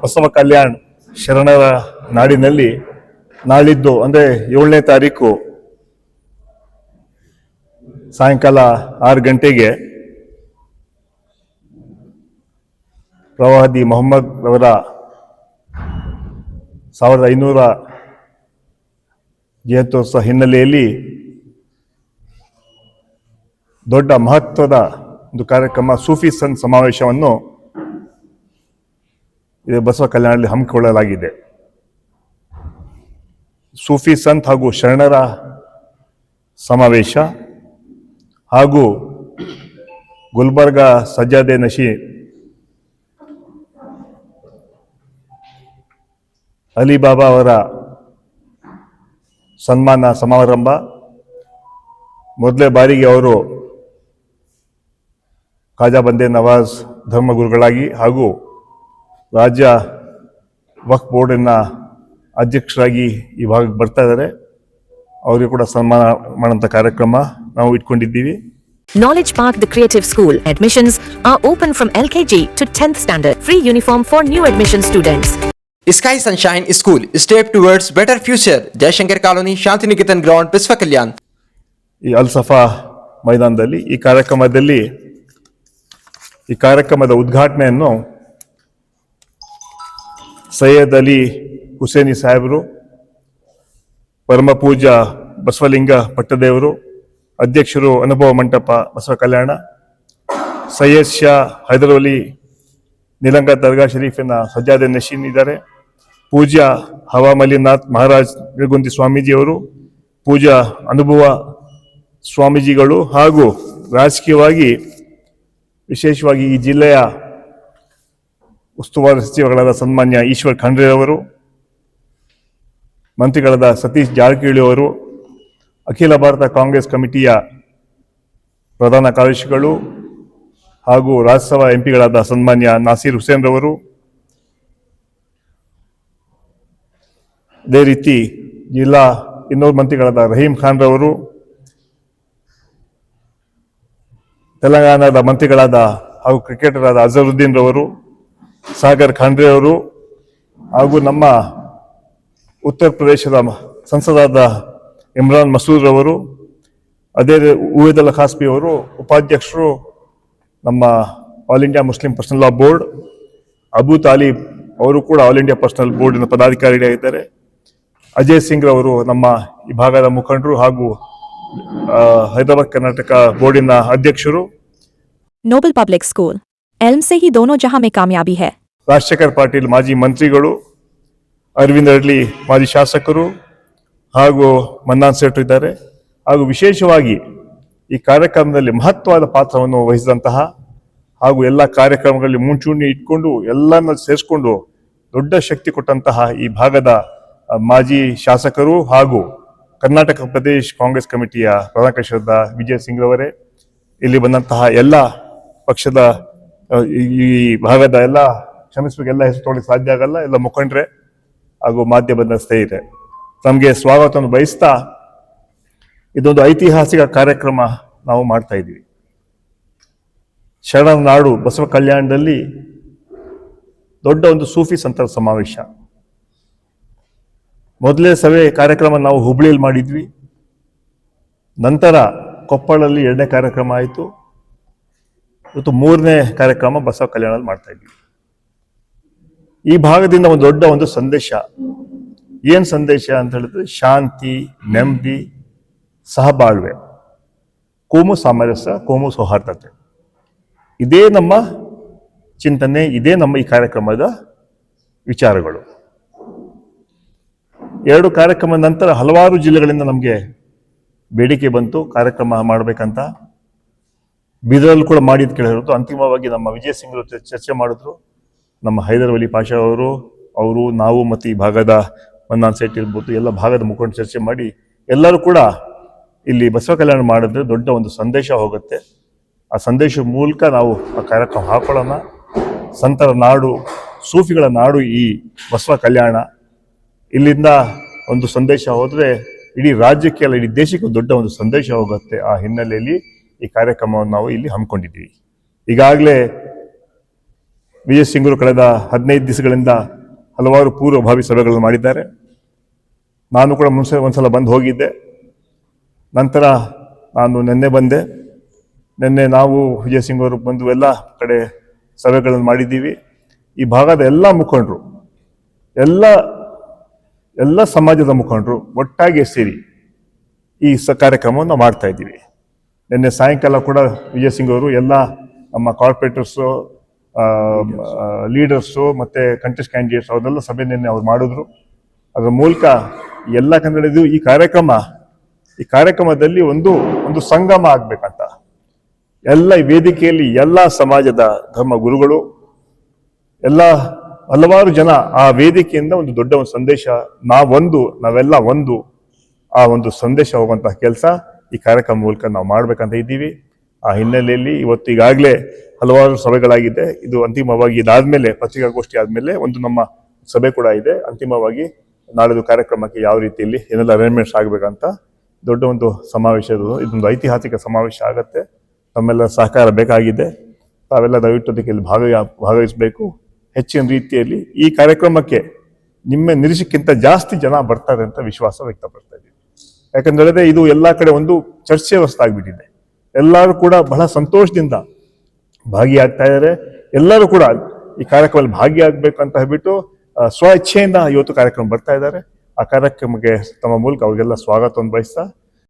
ಬಸವ ಕಲ್ಯಾಣ್ ಶರಣರ ನಾಡಿನಲ್ಲಿ ನಾಳಿದ್ದು ಅಂದರೆ 7ನೇ ತಾರೀಕು ಸಾಯಂಕಾಲ 6 ಗಂಟೆಗೆ ಪ್ರವಾದಿ ಮೊಹಮ್ಮದ್ ಅವರ 1500 ಜಯಂತ್ಯೋತ್ಸವ ಹಿನ್ನೆಲೆಯಲ್ಲಿ ದೊಡ್ಡ ಮಹತ್ವದ ಒಂದು ಕಾರ್ಯಕ್ರಮ ಸೂಫಿ ಸಂತ್ ಸಮಾವೇಶವನ್ನು ಬಸವ ಕಲ್ಯಾಣದಲ್ಲಿ ಹಮ್ಮಿಕೊಳ್ಳಲಾಗಿದೆ. ಸೂಫಿ ಸಂತ್ ಹಾಗೂ ಶರಣರ ಸಮಾವೇಶ ಹಾಗೂ ಗುಲ್ಬರ್ಗಾ ಸಜ್ಜಾದೆ ನಶಿ ಅಲಿಬಾಬಾ ಅವರ ಸನ್ಮಾನ ಸಮಾರಂಭ. ಮೊದಲೇ ಬಾರಿಗೆ ಅವರು ಖಾಜಾ ಬಂದೆ ನವಾಜ್ ಧರ್ಮಗುರುಗಳಾಗಿ ಹಾಗೂ ರಾಜ್ಯ ವಕ್ಫ್ ಬೋರ್ಡಿನ ಅಧ್ಯಕ್ಷರಾಗಿ ಈ ಭಾಗಕ್ಕೆ ಬರ್ತಾ ಇದ್ದಾರೆ. ಅವರಿಗೆ ಕೂಡ ಸನ್ಮಾನ ಮಾಡುವಂಥ ಕಾರ್ಯಕ್ರಮ ನಾವು ಇಟ್ಕೊಂಡಿದ್ದೀವಿ. Knowledge Park, the Creative School. Admissions are open from LKG to 10th standard. Free uniform for new admission students. Sky Sunshine School. Step towards better future. Jayashankar Colony, Shantiniketan Ground, Biswa Kalyan. ಈ ಅಲ್ಸಫಾ ಮೈದಾನದಲ್ಲಿ ಈ ಕಾರ್ಯಕ್ರಮದ ಉದ್ಘಾಟನೆಯನ್ನು ಸೈಯದ್ ಅಲಿ ಹುಸೇನಿ ಸಾಹೇಬರು, ಪರಮ ಪೂಜ್ಯ ಬಸವಲಿಂಗ ಪಟ್ಟದೇವರು, ಅಧ್ಯಕ್ಷರು ಅನುಭವ ಮಂಟಪ ಬಸವ ಕಲ್ಯಾಣ, ಸೈಯದ್ ಶಾ ಹೈದರವಲಿ ನಿಲಂಗ ದರ್ಗಾ ಶರೀಫಿನ ಸಜ್ಜಾದೆ ನಶೀನ್ ಇದ್ದಾರೆ, ಪೂಜ್ಯ ಹವಾಮಲಿನಾಥ್ ಮಹಾರಾಜ್ ನಿರ್ಗುಂದಿ ಸ್ವಾಮೀಜಿಯವರು, ಪೂಜ್ಯ ಅನುಭವ ಸ್ವಾಮೀಜಿಗಳು ಹಾಗೂ ರಾಜಕೀಯವಾಗಿ ವಿಶೇಷವಾಗಿ ಈ ಜಿಲ್ಲೆಯ ಉಸ್ತುವಾರಿ ಸಚಿವಗಳಾದ ಸನ್ಮಾನ್ಯ ಈಶ್ವರ್ ಖಂಡ್ರೆ ಅವರು, ಮಂತ್ರಿಗಳಾದ ಸತೀಶ್ ಜಾರಕಿಹೊಳಿ ಅವರು, ಅಖಿಲ ಭಾರತ ಕಾಂಗ್ರೆಸ್ ಕಮಿಟಿಯ ಪ್ರಧಾನ ಕಾರ್ಯದರ್ಶಿಗಳು ಹಾಗೂ ರಾಜ್ಯಸಭಾ ಎಂಪಿಗಳಾದ ಸನ್ಮಾನ್ಯ ನಾಸೀರ್ ಹುಸೇನ್ ರವರು, ಅದೇ ರೀತಿ ಜಿಲ್ಲಾ ಇನ್ನೂರು ಮಂತ್ರಿಗಳಾದ ರಹೀಂ ಖಾನ್ ರವರು, ತೆಲಂಗಾಣದ ಮಂತ್ರಿಗಳಾದ ಹಾಗೂ ಕ್ರಿಕೆಟರ್ ಆದ ಅಜರುದ್ದೀನ್ ರವರು, ಸಾಗರ್ ಖಂಡ್ರೆ ಅವರು ಹಾಗೂ ನಮ್ಮ ಉತ್ತರ ಪ್ರದೇಶದ ಸಂಸದಾದ ಇಮ್ರಾನ್ ಮಸೂದ್ ರವರು, ಅದೇ ಉವೇದುಲ್ಲಾ ಖಾಸ್ಮಿ ಅವರು ಉಪಾಧ್ಯಕ್ಷರು, ನಮ್ಮ all India Muslim personal law board, Abu Talib ಅವರು ಕೂಡ ಆಲ್ ಇಂಡಿಯಾ ಪರ್ಸನಲ್ ಬೋರ್ಡಿನ ಪದಾಧಿಕಾರಿಯಾಗಿದ್ದಾರೆ, ಅಜಯ್ ಸಿಂಗ್ ರವರು ನಮ್ಮ ಈ ಭಾಗದ ಮುಖಂಡರು ಹಾಗೂ ಹೈದರಾಬಾದ್ ಕರ್ನಾಟಕ ಬೋರ್ಡಿನ ಅಧ್ಯಕ್ಷರು. नोबल पब्लिक स्कूल एल्म से ही दोनों जहां में कामयाबी है. ರಾಜಶೇಖರ್ ಪಾಟೀಲ್ ಮಾಜಿ ಮಂತ್ರಿಗಳು, ಅರವಿಂದ್ ಅಡ್ಲಿ ಮಾಜಿ ಶಾಸಕರು ಹಾಗೂ ಮನ್ನಾನ್ ಸೇಠ್ ಇದ್ದಾರೆ. ಹಾಗೂ ವಿಶೇಷವಾಗಿ ಈ ಕಾರ್ಯಕ್ರಮದಲ್ಲಿ ಮಹತ್ವದ ಪಾತ್ರವನ್ನು ವಹಿಸಿದಂತಹ ಹಾಗೂ ಎಲ್ಲ ಕಾರ್ಯಕ್ರಮಗಳಲ್ಲಿ ಮುಂಚೂಣಿ ಇಟ್ಕೊಂಡು ಎಲ್ಲರನ್ನ ಸೇರಿಸ್ಕೊಂಡು ದೊಡ್ಡ ಶಕ್ತಿ ಕೊಟ್ಟಂತಹ ಈ ಭಾಗದ ಮಾಜಿ ಶಾಸಕರು ಹಾಗೂ ಕರ್ನಾಟಕ ಪ್ರದೇಶ್ ಕಾಂಗ್ರೆಸ್ ಕಮಿಟಿಯ ಪ್ರಧಾನ ಕಾರ್ಯದರ್ಶಿಯಾದ ವಿಜಯ್ ಸಿಂಗ್ ರವರೇ, ಇಲ್ಲಿ ಬಂದಂತಹ ಎಲ್ಲ ಪಕ್ಷದ ಈ ಭಾಗದ ಎಲ್ಲ ಕ್ಷಮಿಸಬೇಕೆಲ್ಲ ಹೆಸರು ತೊಗೊಳ್ಳಿಕ್ಕೆ ಸಾಧ್ಯ ಆಗಲ್ಲ, ಎಲ್ಲ ಮುಖಂಡರೇ ಹಾಗೂ ಮಾಧ್ಯಮದ ಸ್ನೇಹಿತರೆ, ನಮಗೆ ಸ್ವಾಗತವನ್ನು ಬಯಸ್ತಾ ಇದೊಂದು ಐತಿಹಾಸಿಕ ಕಾರ್ಯಕ್ರಮ ನಾವು ಮಾಡ್ತಾ ಇದ್ದೀವಿ. ಶರಣರ ನಾಡು ಬಸವ ಕಲ್ಯಾಣದಲ್ಲಿ ದೊಡ್ಡ ಒಂದು ಸೂಫಿ ಸಂತರ ಸಮಾವೇಶ. ಮೊದಲೇ ಸಭೆ ಕಾರ್ಯಕ್ರಮ ನಾವು ಹುಬ್ಳಿಯಲ್ಲಿ ಮಾಡಿದ್ವಿ, ನಂತರ ಕೊಪ್ಪಳಲ್ಲಿ 2ನೇ ಕಾರ್ಯಕ್ರಮ ಆಯಿತು, ಇವತ್ತು 3ನೇ ಕಾರ್ಯಕ್ರಮ ಬಸವ ಕಲ್ಯಾಣದಲ್ಲಿ ಮಾಡ್ತಾ ಇದ್ವಿ. ಈ ಭಾಗದಿಂದ ಒಂದು ದೊಡ್ಡ ಒಂದು ಸಂದೇಶ. ಏನು ಸಂದೇಶ ಅಂತ ಹೇಳಿದ್ರೆ ಶಾಂತಿ, ನೆಮ್ಮದಿ, ಸಹಬಾಳ್ವೆ, ಕೋಮು ಸಾಮರಸ್ಯ, ಕೋಮು ಸೌಹಾರ್ದತೆ. ಇದೇ ನಮ್ಮ ಚಿಂತನೆ, ಇದೇ ನಮ್ಮ ಈ ಕಾರ್ಯಕ್ರಮದ ವಿಚಾರಗಳು. 2 ಕಾರ್ಯಕ್ರಮದ ನಂತರ ಹಲವಾರು ಜಿಲ್ಲೆಗಳಿಂದ ನಮಗೆ ಬೇಡಿಕೆ ಬಂತು ಕಾರ್ಯಕ್ರಮ ಮಾಡಬೇಕಂತ. ಬೀದರಲ್ಲಿ ಕೂಡ ಮಾಡಿದ್ದು ಕೇಳಿರೋದು. ಅಂತಿಮವಾಗಿ ನಮ್ಮ ವಿಜಯ್ ಸಿಂಗ್ ಚರ್ಚೆ ಮಾಡಿದ್ರು. ನಮ್ಮ ಹೈದರ್ ಅಲಿ ಪಾಷಾ ಅವರು ನಾವು ಮತ್ತು ಈ ಭಾಗದ ಮನ್ನಾನ್ ಸೇಠ್ ಇರ್ಬೋದು, ಎಲ್ಲ ಭಾಗದ ಮುಖಂಡರು ಚರ್ಚೆ ಮಾಡಿ ಎಲ್ಲರೂ ಕೂಡ ಇಲ್ಲಿ ಬಸವ ಕಲ್ಯಾಣ ಮಾಡಿದ್ರೆ ದೊಡ್ಡ ಒಂದು ಸಂದೇಶ ಹೋಗುತ್ತೆ. ಆ ಸಂದೇಶದ ಮೂಲಕ ನಾವು ಆ ಕಾರ್ಯಕ್ರಮ ಹಾಕೊಳ್ಳೋಣ. ಸಂತರ ನಾಡು, ಸೂಫಿಗಳ ನಾಡು ಈ ಬಸವ ಕಲ್ಯಾಣ. ಇಲ್ಲಿಂದ ಒಂದು ಸಂದೇಶ ಹೋದರೆ ಇಡೀ ರಾಜ್ಯಕ್ಕೆ ಅಲ್ಲ, ಇಡೀ ದೇಶಕ್ಕೆ ದೊಡ್ಡ ಒಂದು ಸಂದೇಶ ಹೋಗುತ್ತೆ. ಆ ಹಿನ್ನೆಲೆಯಲ್ಲಿ ಈ ಕಾರ್ಯಕ್ರಮವನ್ನು ನಾವು ಇಲ್ಲಿ ಹಮ್ಮಿಕೊಂಡಿದ್ದೀವಿ. ಈಗಾಗಲೇ ವಿಜಯ್ ಸಿಂಗ್ರು ಕಳೆದ 15 ದಿವಸಗಳಿಂದ ಹಲವಾರು ಪೂರ್ವಭಾವಿ ಸಭೆಗಳನ್ನು ಮಾಡಿದ್ದಾರೆ. ನಾನು ಕೂಡ ಮುಂಚೆ ಒಂದ್ಸಲ ಬಂದು ಹೋಗಿದ್ದೆ. ನಂತರ ನಾನು ನಿನ್ನೆ ಬಂದೆ. ನಿನ್ನೆ ನಾವು ವಿಜಯ್ ಸಿಂಗ್ ಅವರು ಬಂದು ಎಲ್ಲ ಕಡೆ ಸಭೆಗಳನ್ನು ಮಾಡಿದ್ದೀವಿ. ಈ ಭಾಗದ ಎಲ್ಲ ಮುಖಂಡರು, ಎಲ್ಲ ಸಮಾಜದ ಮುಖಂಡರು ಒಟ್ಟಾಗಿ ಸೇರಿ ಈ ಕಾರ್ಯಕ್ರಮವನ್ನು ಮಾಡ್ತಾ ಇದ್ದೀವಿ. ನಿನ್ನೆ ಸಾಯಂಕಾಲ ಕೂಡ ವಿಜಯ್ ಸಿಂಗ್ ಅವರು ಎಲ್ಲ ನಮ್ಮ ಕಾರ್ಪೊರೇಟರ್ಸು, ಲೀಡರ್ಸು ಮತ್ತು ಕಂಟೆಸ್ಟ್ ಕ್ಯಾಂಡಿಡೇಟ್ಸ್ ಅವರೆಲ್ಲ ಸಭೆ ನಿನ್ನೆ ಅವ್ರು ಮಾಡಿದ್ರು. ಅದರ ಮೂಲಕ ಎಲ್ಲ ಕನ್ನಡದ್ದು ಈ ಕಾರ್ಯಕ್ರಮದಲ್ಲಿ ಒಂದು ಸಂಗಮ ಆಗ್ಬೇಕಂತ ಎಲ್ಲ ಈ ವೇದಿಕೆಯಲ್ಲಿ ಎಲ್ಲ ಸಮಾಜದ ಧರ್ಮ ಗುರುಗಳು, ಹಲವಾರು ಜನ ಆ ವೇದಿಕೆಯಿಂದ ಒಂದು ದೊಡ್ಡ ಒಂದು ಸಂದೇಶ, ನಾವೆಲ್ಲ ಒಂದು, ಆ ಒಂದು ಸಂದೇಶ ಹೋಗುವಂತಹ ಕೆಲಸ ಈ ಕಾರ್ಯಕ್ರಮ ಮೂಲಕ ನಾವು ಮಾಡ್ಬೇಕಂತ ಇದ್ದೀವಿ. ಆ ಹಿನ್ನೆಲೆಯಲ್ಲಿ ಇವತ್ತು ಈಗಾಗಲೇ ಹಲವಾರು ಸಭೆಗಳಾಗಿದೆ. ಇದು ಅಂತಿಮವಾಗಿ ಇದಾದ್ಮೇಲೆ, ಪತ್ರಿಕಾಗೋಷ್ಠಿ ಆದ್ಮೇಲೆ ಒಂದು ನಮ್ಮ ಸಭೆ ಕೂಡ ಇದೆ. ಅಂತಿಮವಾಗಿ ನಾಳೆದು ಕಾರ್ಯಕ್ರಮಕ್ಕೆ ಯಾವ ರೀತಿಯಲ್ಲಿ ಏನೆಲ್ಲ ಅರೇಂಜ್ಮೆಂಟ್ಸ್ ಆಗ್ಬೇಕಂತ ದೊಡ್ಡ ಒಂದು ಸಮಾವೇಶ, ಇದೊಂದು ಐತಿಹಾಸಿಕ ಸಮಾವೇಶ ಆಗತ್ತೆ. ತಮ್ಮೆಲ್ಲ ಸಹಕಾರ ಬೇಕಾಗಿದೆ. ತಾವೆಲ್ಲ ದಯವಿಟ್ಟು ಅದಕ್ಕೆ ಭಾಗವಹಿಸಬೇಕು. ಹೆಚ್ಚಿನ ರೀತಿಯಲ್ಲಿ ಈ ಕಾರ್ಯಕ್ರಮಕ್ಕೆ ನಿಮ್ಮ ನಿರೀಕ್ಷೆಗಿಂತ ಜಾಸ್ತಿ ಜನ ಬರ್ತಾರೆ ಅಂತ ವಿಶ್ವಾಸ ವ್ಯಕ್ತಪಡ್ತಾ ಇದ್ದೀವಿ. ಯಾಕಂದ್ರೆ ಇದು ಎಲ್ಲ ಕಡೆ ಒಂದು ಚರ್ಚೆ ವಸ್ತಾಗ್ಬಿಟ್ಟಿದೆ. ಎಲ್ಲರೂ ಕೂಡ ಬಹಳ ಸಂತೋಷದಿಂದ ಭಾಗಿಯಾಗ್ತಾ ಇದ್ದಾರೆ. ಎಲ್ಲರೂ ಕೂಡ ಈ ಕಾರ್ಯಕ್ರಮದಲ್ಲಿ ಭಾಗಿಯಾಗಬೇಕಂತ ಹೇಳ್ಬಿಟ್ಟು ಸ್ವ ಇಚ್ಛೆಯಿಂದ ಇವತ್ತು ಕಾರ್ಯಕ್ರಮ ಬರ್ತಾ ಇದ್ದಾರೆ. ಆ ಕಾರ್ಯಕ್ರಮಕ್ಕೆ ತಮ್ಮ ಮೂಲಕ ಅವ್ರಿಗೆಲ್ಲ ಸ್ವಾಗತವನ್ನು ಬಯಸ್ತಾ